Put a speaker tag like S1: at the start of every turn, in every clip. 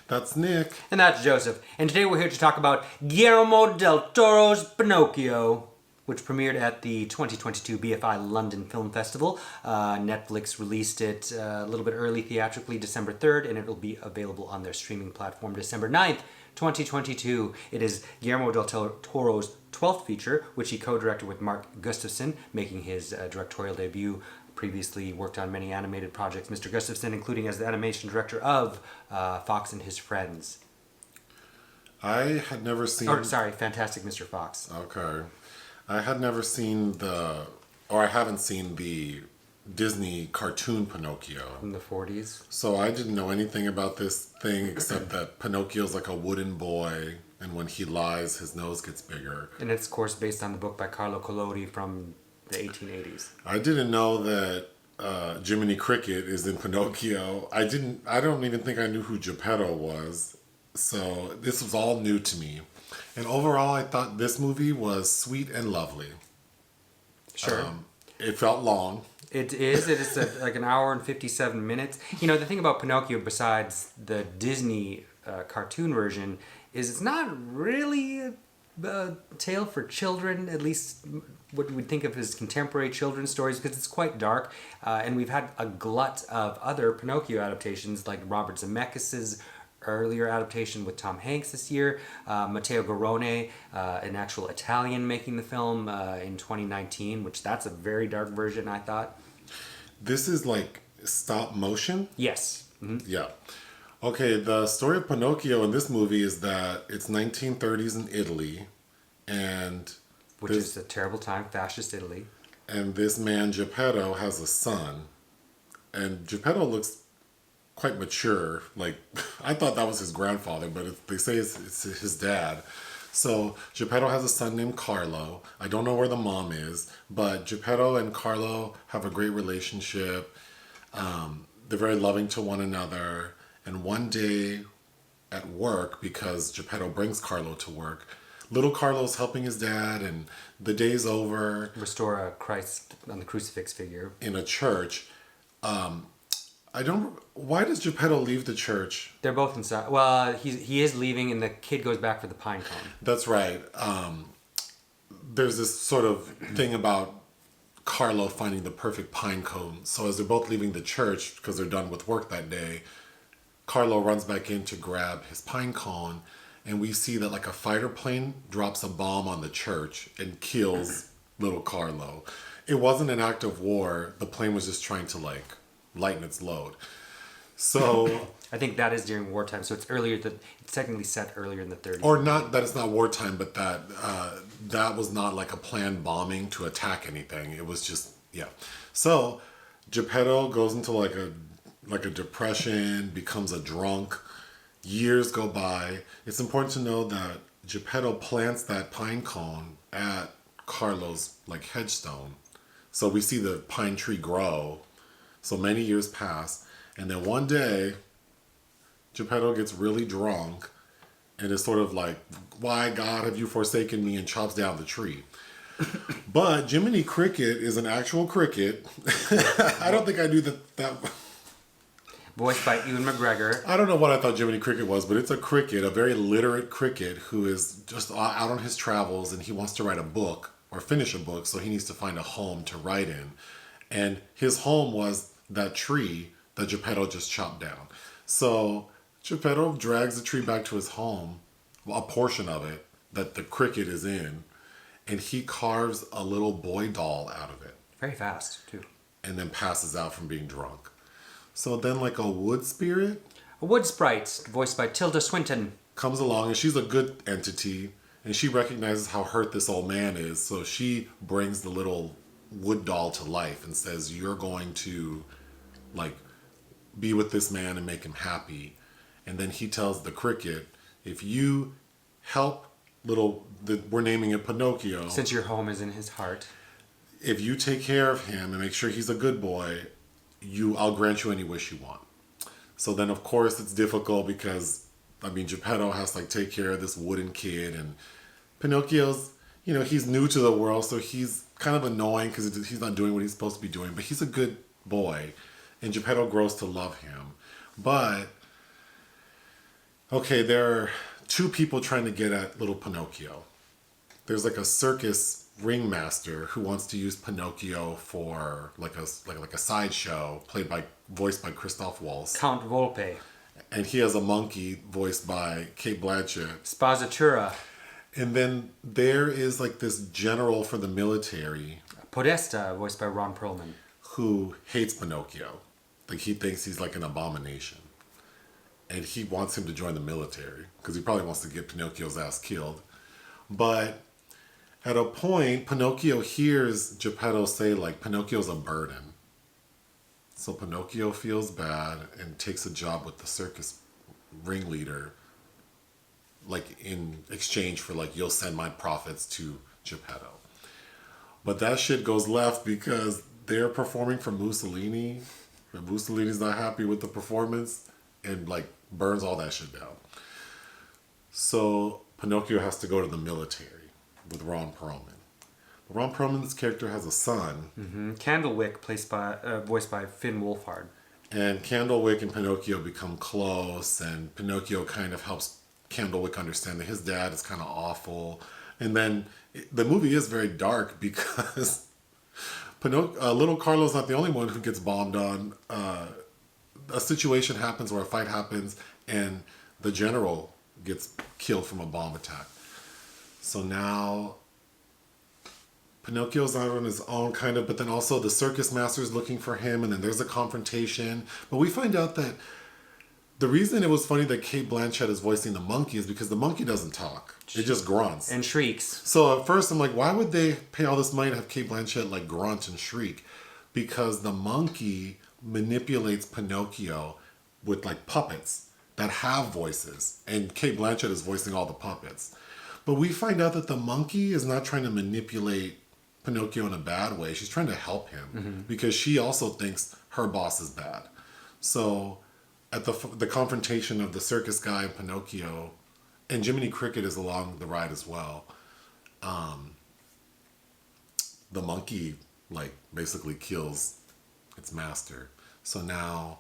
S1: That's Nick.
S2: And that's Joseph. And today we're here to talk about Guillermo del Toro's Pinocchio, which premiered at the 2022 BFI London Film Festival. Netflix released it a little bit early theatrically, December 3rd, and it will be available on their streaming platform December 9th, 2022. It is Guillermo del Toro's 12th feature, which he co-directed with Mark Gustafson, making his directorial debut. Previously worked on many animated projects, Mr. Gustafson, including as the animation director of Fox and His Friends.
S1: I had never seen...
S2: Fantastic Mr. Fox.
S1: Okay. I had never seen I haven't seen the Disney cartoon Pinocchio.
S2: From the 40s.
S1: So I didn't know anything about this thing except that Pinocchio's like a wooden boy, and when he lies, his nose gets bigger.
S2: And it's, of course, based on the book by Carlo Collodi from the 1880s.
S1: I didn't know that Jiminy Cricket is in Pinocchio. I don't even think I knew who Geppetto was. So this was all new to me. And overall, I thought this movie was sweet and lovely.
S2: Sure.
S1: It felt long.
S2: It is. It is like an hour and 57 minutes. You know, the thing about Pinocchio, besides the Disney cartoon version, is it's not really a tale for children, at least what we'd think of as contemporary children's stories, because it's quite dark. And we've had a glut of other Pinocchio adaptations, like Robert Zemeckis' earlier adaptation with Tom Hanks this year, Matteo Garrone, an actual Italian, making the film in 2019, which that's a very dark version, I thought.
S1: This is like stop motion?
S2: Yes. Mm-hmm.
S1: Yeah. Okay, the story of Pinocchio in this movie is that it's 1930s in Italy, and...
S2: Which is a terrible time, fascist Italy.
S1: And this man, Geppetto, has a son. And Geppetto looks quite mature. Like, I thought that was his grandfather, but they say it's his dad. So Geppetto has a son named Carlo. I don't know where the mom is, but Geppetto and Carlo have a great relationship. They're very loving to one another. And one day at work, because Geppetto brings Carlo to work, little Carlo's helping his dad, and the day's over.
S2: Restore a Christ on the crucifix figure.
S1: In a church. Why does Geppetto leave the church?
S2: They're both inside. Well, he is leaving, and the kid goes back for the pine cone.
S1: That's right. There's this sort of thing about Carlo finding the perfect pine cone. So as they're both leaving the church, because they're done with work that day, Carlo runs back in to grab his pine cone, and we see that like a fighter plane drops a bomb on the church and kills little Carlo. It wasn't an act of war. The plane was just trying to like lighten its load. So
S2: I think that is during wartime. So it's technically set earlier in the 30s.
S1: Or not that it's not wartime, but that was not like a planned bombing to attack anything. It was just, yeah. So Geppetto goes into like a depression, becomes a drunk. Years go by. It's important to know that Geppetto plants that pine cone at Carlo's like headstone. So we see the pine tree grow. So many years pass. And then one day, Geppetto gets really drunk and is sort of like, why God have you forsaken me, and chops down the tree. But Jiminy Cricket is an actual cricket. I don't think I knew that.
S2: Voiced by Ewan McGregor.
S1: I don't know what I thought Jiminy Cricket was, but it's a cricket, a very literate cricket who is just out on his travels, and he wants to write a book or finish a book, so he needs to find a home to write in. And his home was that tree that Geppetto just chopped down. So Geppetto drags the tree back to his home, a portion of it that the cricket is in, and he carves a little boy doll out of it.
S2: Very fast, too.
S1: And then passes out from being drunk. So then like a wood spirit?
S2: A wood sprite, voiced by Tilda Swinton.
S1: Comes along, and she's a good entity, and she recognizes how hurt this old man is, so she brings the little wood doll to life and says, you're going to like be with this man and make him happy. And then he tells the cricket, if you help we're naming it Pinocchio.
S2: Since your home is in his heart.
S1: If you take care of him and make sure he's a good boy, I'll grant you any wish you want. So then of course it's difficult because, Geppetto has to like take care of this wooden kid, and Pinocchio's, he's new to the world, so he's kind of annoying because he's not doing what he's supposed to be doing, but he's a good boy, and Geppetto grows to love him. But Okay, there are two people trying to get at little Pinocchio. There's like a circus ringmaster who wants to use Pinocchio for like a sideshow voiced by Christoph Waltz.
S2: Count Volpe.
S1: And he has a monkey voiced by Cate Blanchett.
S2: Spazzatura.
S1: And then there is like this general for the military.
S2: Podestà, voiced by Ron Perlman.
S1: Who hates Pinocchio. Like he thinks he's like an abomination. And he wants him to join the military because he probably wants to get Pinocchio's ass killed. But at a point, Pinocchio hears Geppetto say like Pinocchio's a burden. So Pinocchio feels bad and takes a job with the circus ringleader, like in exchange for like, you'll send my profits to Geppetto. But that shit goes left because they're performing for Mussolini, and Mussolini's not happy with the performance and like burns all that shit down. So Pinocchio has to go to the military with Ron Perlman. Ron Perlman's character has a son.
S2: Mm-hmm. Candlewick, voiced by Finn Wolfhard.
S1: And Candlewick and Pinocchio become close, and Pinocchio kind of helps Candlewick understand that his dad is kind of awful. And then the movie is very dark because little Carlo's not the only one who gets bombed on. A situation happens where a fight happens, and the general gets killed from a bomb attack. So now Pinocchio's out on his own, kind of, but then also the circus master's looking for him, and then there's a confrontation. But we find out that the reason it was funny that Cate Blanchett is voicing the monkey is because the monkey doesn't talk. It just grunts.
S2: And shrieks.
S1: So at first I'm like, why would they pay all this money to have Cate Blanchett like grunt and shriek? Because the monkey manipulates Pinocchio with like puppets that have voices. And Cate Blanchett is voicing all the puppets. But we find out that the monkey is not trying to manipulate Pinocchio in a bad way. She's trying to help him because she also thinks her boss is bad. So at the confrontation of the circus guy and Pinocchio, and Jiminy Cricket is along the ride as well, the monkey like basically kills its master. So now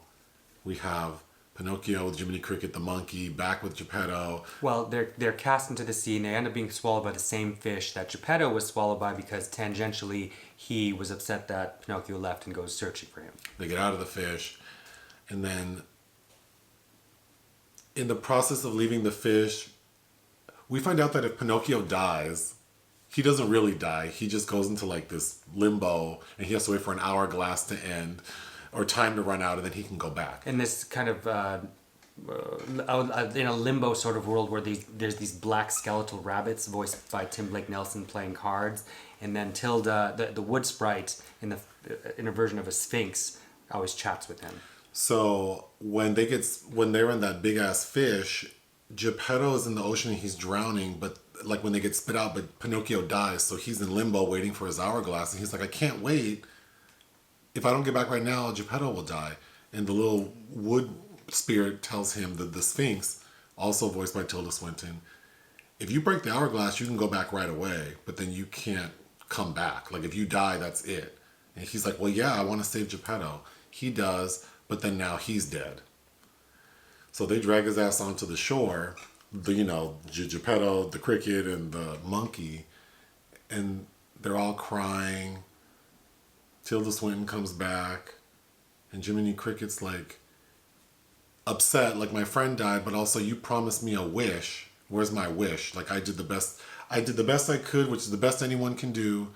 S1: we have Pinocchio with Jiminy Cricket, the monkey, back with Geppetto.
S2: Well, they're cast into the sea, and they end up being swallowed by the same fish that Geppetto was swallowed by because tangentially he was upset that Pinocchio left and goes searching for him.
S1: They get out of the fish, and then in the process of leaving the fish, we find out that if Pinocchio dies, he doesn't really die. He just goes into like this limbo, and he has to wait for an hourglass to end or time to run out, and then he can go back.
S2: In this kind of in a limbo sort of world where there's these black skeletal rabbits voiced by Tim Blake Nelson playing cards, and then Tilda, the wood sprite in a version of a sphinx, always chats with him.
S1: So when they're in that big ass fish, Geppetto is in the ocean and he's drowning, but like when they get spit out, but Pinocchio dies, so he's in limbo waiting for his hourglass, and he's like, I can't wait. If I don't get back right now, Geppetto will die. And the little wood spirit tells him that the Sphinx, also voiced by Tilda Swinton, if you break the hourglass, you can go back right away, but then you can't come back. Like if you die, that's it. And he's like, well, yeah, I want to save Geppetto. He does, but then now he's dead. So they drag his ass onto the shore, Geppetto, the cricket, and the monkey, and they're all crying. Tilda Swinton comes back, and Jiminy Cricket's like upset, like my friend died, but also you promised me a wish. Where's my wish? Like I did the best I could, which is the best anyone can do.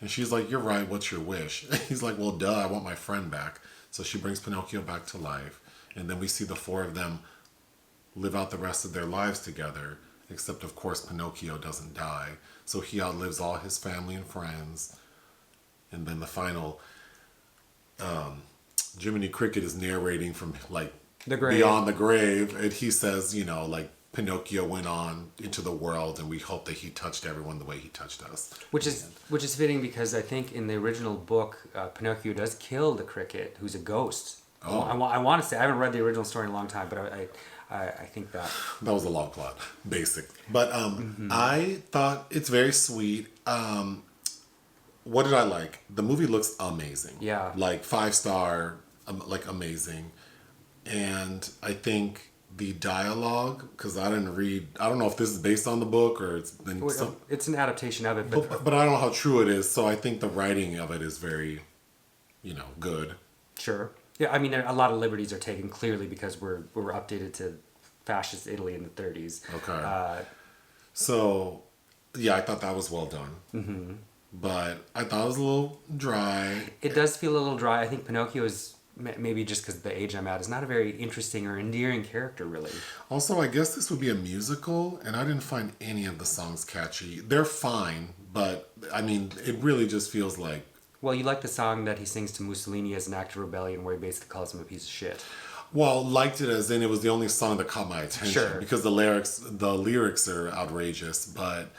S1: And she's like, you're right, what's your wish? And he's like, well, duh, I want my friend back. So she brings Pinocchio back to life, and then we see the four of them live out the rest of their lives together, except of course Pinocchio doesn't die. So he outlives all his family and friends. And then the final, Jiminy Cricket is narrating from like beyond the grave, and he says, like Pinocchio went on into the world, and we hope that he touched everyone the way he touched us. Which is
S2: fitting because I think in the original book, Pinocchio does kill the cricket, who's a ghost. Oh. I want to say I haven't read the original story in a long time, but I think that
S1: was a long plot, basic. But I thought it's very sweet. What did I like? The movie looks amazing.
S2: Yeah.
S1: Like 5-star, like amazing. And I think the dialogue, because I didn't read. I don't know if this is based on the book or it's been some.
S2: It's an adaptation of it, but
S1: But I don't know how true it is. So I think the writing of it is very, good.
S2: sure. Yeah, I mean, a lot of liberties are taken clearly because we're updated to fascist Italy in the 30s.
S1: Okay. So, yeah, I thought that was well done. Mm-hmm. But I thought it was a little dry.
S2: It does feel a little dry. I think Pinocchio is, maybe just because of the age I'm at, is not a very interesting or endearing character, really.
S1: Also, I guess this would be a musical, and I didn't find any of the songs catchy. They're fine, but, I mean, it really just feels like...
S2: Well, you like the song that he sings to Mussolini as an act of rebellion where he basically calls him a piece of shit.
S1: Well, liked it as in it was the only song that caught my attention.
S2: Sure.
S1: Because the lyrics are outrageous, but,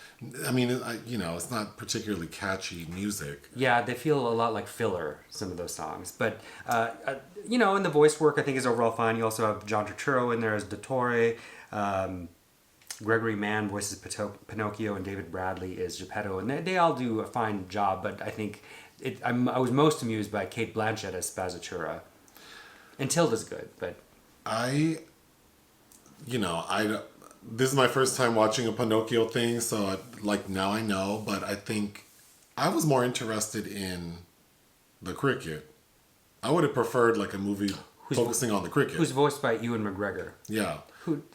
S1: I mean, it's not particularly catchy music.
S2: Yeah, they feel a lot like filler, some of those songs. But, and the voice work I think is overall fine. You also have John Turturro in there as Dottore. Gregory Mann voices Pinocchio, and David Bradley is Geppetto. And they all do a fine job, but I think I was most amused by Cate Blanchett as Spazzatura. And Tilda's good, but...
S1: this is my first time watching a Pinocchio thing, so now I know, but I think I was more interested in the cricket. I would have preferred like a movie focusing on the cricket.
S2: Who's voiced by Ewan McGregor.
S1: Yeah.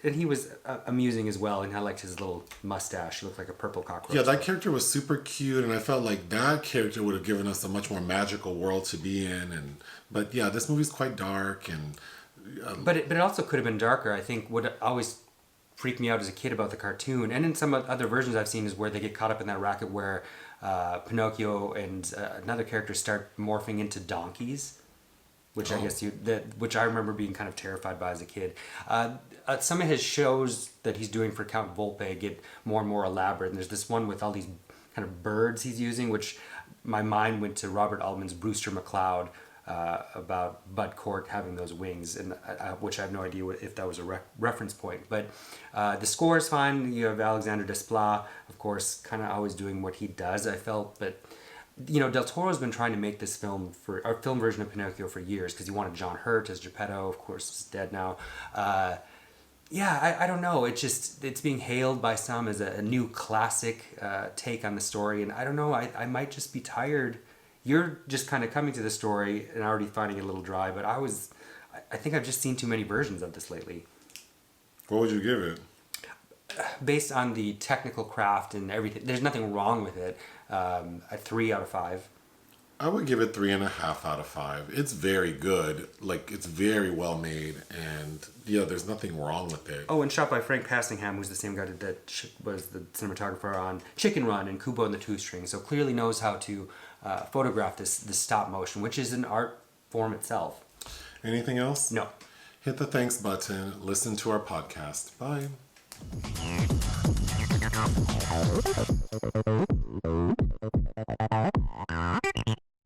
S2: And he was amusing as well, and I liked his little mustache. He looked like a purple cockroach.
S1: Yeah, that character was super cute, and I felt like that character would have given us a much more magical world to be in. But yeah, this movie's quite dark, and
S2: but it also could have been darker. I think what always freaked me out as a kid about the cartoon, and in some other versions I've seen, is where they get caught up in that racket where Pinocchio and another character start morphing into donkeys. Which I guess which I remember being kind of terrified by as a kid. Some of his shows that he's doing for Count Volpe get more and more elaborate. And there's this one with all these kind of birds he's using, which my mind went to Robert Altman's Brewster McCloud about Bud Cort having those wings, and which I have no idea if that was a reference point. But the score is fine. You have Alexander Desplat, of course, kind of always doing what he does, I felt, but... Del Toro's been trying to make this film film version of Pinocchio for years because he wanted John Hurt as Geppetto. Of course, he's dead now. I don't know. It's being hailed by some as a new classic take on the story, and I don't know. I might just be tired. You're just kind of coming to the story and already finding it a little dry, but I think I've just seen too many versions of this lately.
S1: What would you give it?
S2: Based on the technical craft and everything, there's nothing wrong with it. A 3 out of 5.
S1: I would give it 3.5 out of 5. It's very good. Like, it's very well made, and yeah, there's nothing wrong with it.
S2: Oh, and shot by Frank Passingham, who's the same guy that was the cinematographer on Chicken Run and Kubo and the Two Strings. So clearly knows how to photograph this stop motion, which is an art form itself.
S1: Anything else?
S2: No.
S1: Hit the thanks button. Listen to our podcast. Bye.